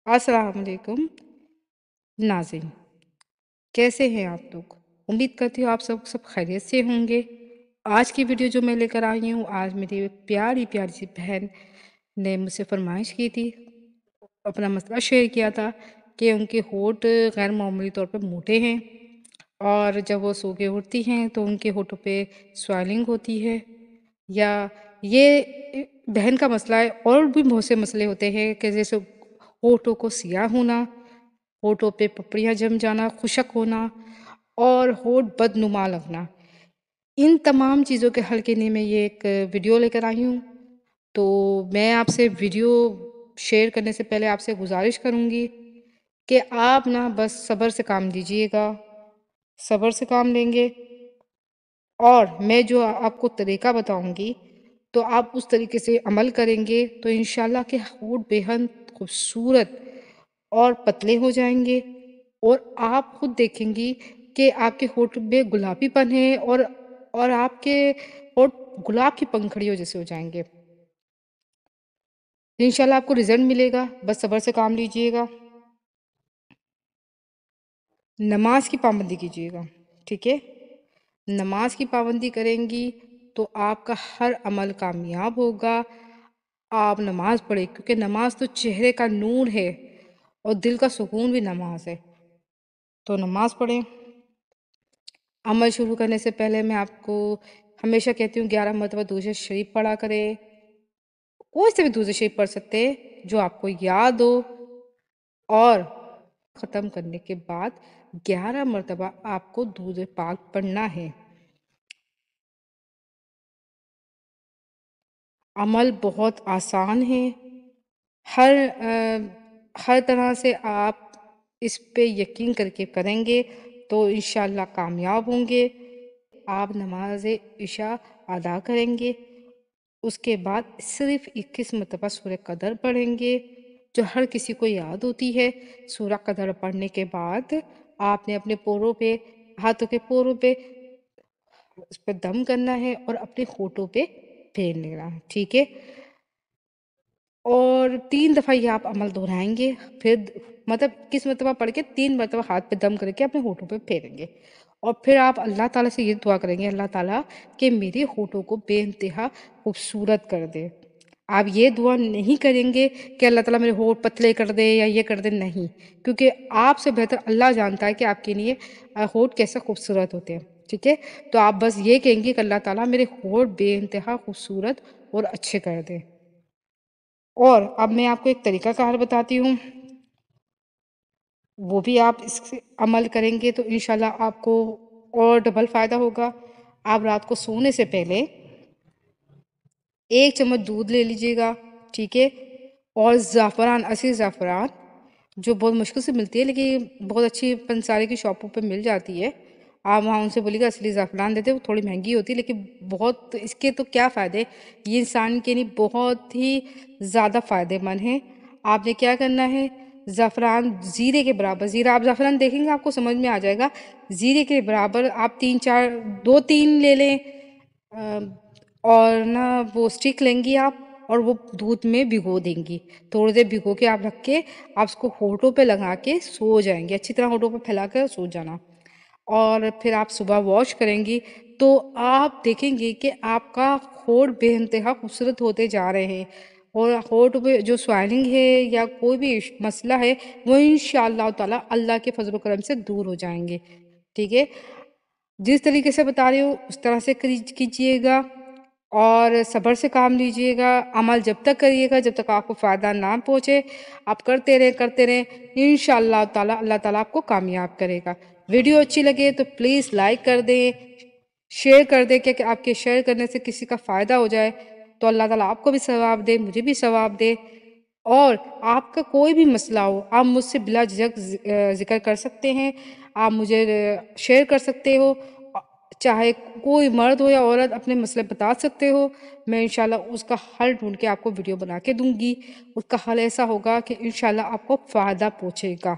अस्सलाम वालेकुम नाज़रीन, कैसे हैं आप लोग? उम्मीद करती हूँ आप सब खैरियत से होंगे। आज की वीडियो जो मैं लेकर आई हूँ, आज मेरी एक प्यारी-प्यारी सी बहन ने मुझसे फ़रमाइश की थी, अपना मसला शेयर किया था कि उनके होंठ गैर मामूली तौर पे मोटे हैं और जब वो सो के उठती हैं तो उनके होठों पे स्वेलिंग होती है। या ये बहन का मसला है, और भी बहुत से मसले होते हैं कि जैसे होठों को सियाह होना, होठों पे पपड़ियाँ जम जाना, खुशक होना और होठ बदनुमा लगना। इन तमाम चीज़ों के हल के लिए मैं ये एक वीडियो लेकर आई हूँ। तो मैं आपसे वीडियो शेयर करने से पहले आपसे गुज़ारिश करूँगी कि आप ना बस सब्र से काम लीजिएगा, सब्र से काम लेंगे और मैं जो आपको तरीका बताऊँगी, तो आप उस तरीके से अमल करेंगे तो इंशाल्लाह के होंठ बेहद खूबसूरत और पतले हो जाएँगे और आप खुद देखेंगी कि आपके होंठ में गुलाबीपन है और आपके होंठ गुलाब की पंखुड़ियों जैसे हो जाएँगे। इंशाल्लाह आपको रिज़ल्ट मिलेगा, बस सब्र से काम लीजिएगा। नमाज़ की पाबंदी कीजिएगा, ठीक है? नमाज़ की पाबंदी करेंगी तो आपका हर अमल कामयाब होगा। आप नमाज़ पढ़ें क्योंकि नमाज़ तो चेहरे का नूर है और दिल का सुकून भी नमाज़ है। तो नमाज़ पढ़ें। अमल शुरू करने से पहले मैं आपको हमेशा कहती हूँ 11 मरतबा दुरूद शरीफ पढ़ा करें। कोई से भी दुरूद शरीफ पढ़ सकते हैं जो आपको याद हो और ख़त्म करने के बाद 11 मरतबा आपको दुरूद पाक पढ़ना है। अमल बहुत आसान है। हर तरह से आप इस पे यकीन करके करेंगे तो इंशाल्लाह कामयाब होंगे। आप नमाज इशा अदा करेंगे, उसके बाद सिर्फ 21 मरतबा सूरह कदर पढ़ेंगे जो हर किसी को याद होती है। सूरह कदर पढ़ने के बाद आपने अपने पोरों पे, हाथों के पोरों पे उस पे दम करना है और अपने होठों पे फेर लेना है, ठीक है? और 3 दफ़ा ये आप अमल दोहराएँगे, फिर मतलब 21 मरतबा पढ़ के 3 मरतबा हाथ पे दम करके अपने होठों पे फेरेंगे और फिर आप अल्लाह ताला से ये दुआ करेंगे, अल्लाह ताला कि मेरे होठों को बेइंतहा खूबसूरत कर दे। आप ये दुआ नहीं करेंगे कि अल्लाह ताला मेरे होठ पतले कर दे या ये कर दे, नहीं, क्योंकि आपसे बेहतर अल्लाह जानता है कि आपके लिए होठ कैसे खूबसूरत होते हैं, ठीक है? तो आप बस ये कहेंगे कि अल्लाह ताला मेरे होठ बेइंतहा खूबसूरत और अच्छे कर दे। और अब मैं आपको एक तरीका कार बताती हूँ, वो भी आप इससे अमल करेंगे तो इंशाल्लाह आपको और डबल फ़ायदा होगा। आप रात को सोने से पहले 1 चम्मच दूध ले लीजिएगा, ठीक है? और ज़ाफ़रान, असली ज़ाफ़रान जो बहुत मुश्किल से मिलती है लेकिन बहुत अच्छी पंसारी की शॉपों पे मिल जाती है। आप वहाँ उनसे बोलिएगा असली ज़ाफ़रान दे दें, वो थोड़ी महंगी होती है लेकिन बहुत इसके तो क्या फ़ायदे, ये इंसान के लिए बहुत ही ज़्यादा फ़ायदेमंद है। आपने क्या करना है, ज़ाफ़रान ज़ीरे के बराबर, ज़ीरा आप ज़ाफ़रान देखेंगे आपको समझ में आ जाएगा, ज़ीरे के बराबर आप 3-4 2-3 ले लें और ना वो स्टिक लेंगी आप और वो दूध में भिगो देंगी। थोड़ी देर भिगो के आप रख के आप उसको होठों पे लगा के सो जाएँगे, अच्छी तरह होठों पे फैला कर सो जाना और फिर आप सुबह वॉश करेंगी तो आप देखेंगी कि आपका होठ बेइंतहा खूबसूरत होते जा रहे हैं और होठ पे जो स्वेलिंग है या कोई भी मसला है वो इंशाअल्लाह ताला अल्लाह के फज़ल व करम से दूर हो जाएँगे, ठीक है? जिस तरीके से बता रही हूँ उस तरह से कीजिएगा और सब्र से काम लीजिएगा। अमल जब तक करिएगा जब तक आपको फ़ायदा ना पहुँचे, आप करते रहें, इंशाअल्लाह ताला अल्लाह ताला आपको कामयाब करेगा। वीडियो अच्छी लगे तो प्लीज़ लाइक कर दें, शेयर कर दें कि आपके शेयर करने से किसी का फ़ायदा हो जाए, तो अल्लाह ताला आपको भी सवाब दे, मुझे भी सवाब दे। और आपका कोई भी मसला हो, आप मुझसे बिला झिझक ज़िक्र कर सकते हैं, आप मुझे शेयर कर सकते हो। चाहे कोई मर्द हो या औरत अपने मसले बता सकते हो, मैं इंशाल्लाह उसका हल ढूँढ के आपको वीडियो बना के दूँगी। उसका हल ऐसा होगा कि इंशाल्लाह आपको फ़ायदा पहुँचेगा।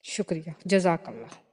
शुक्रिया, जज़ाकल्लाह।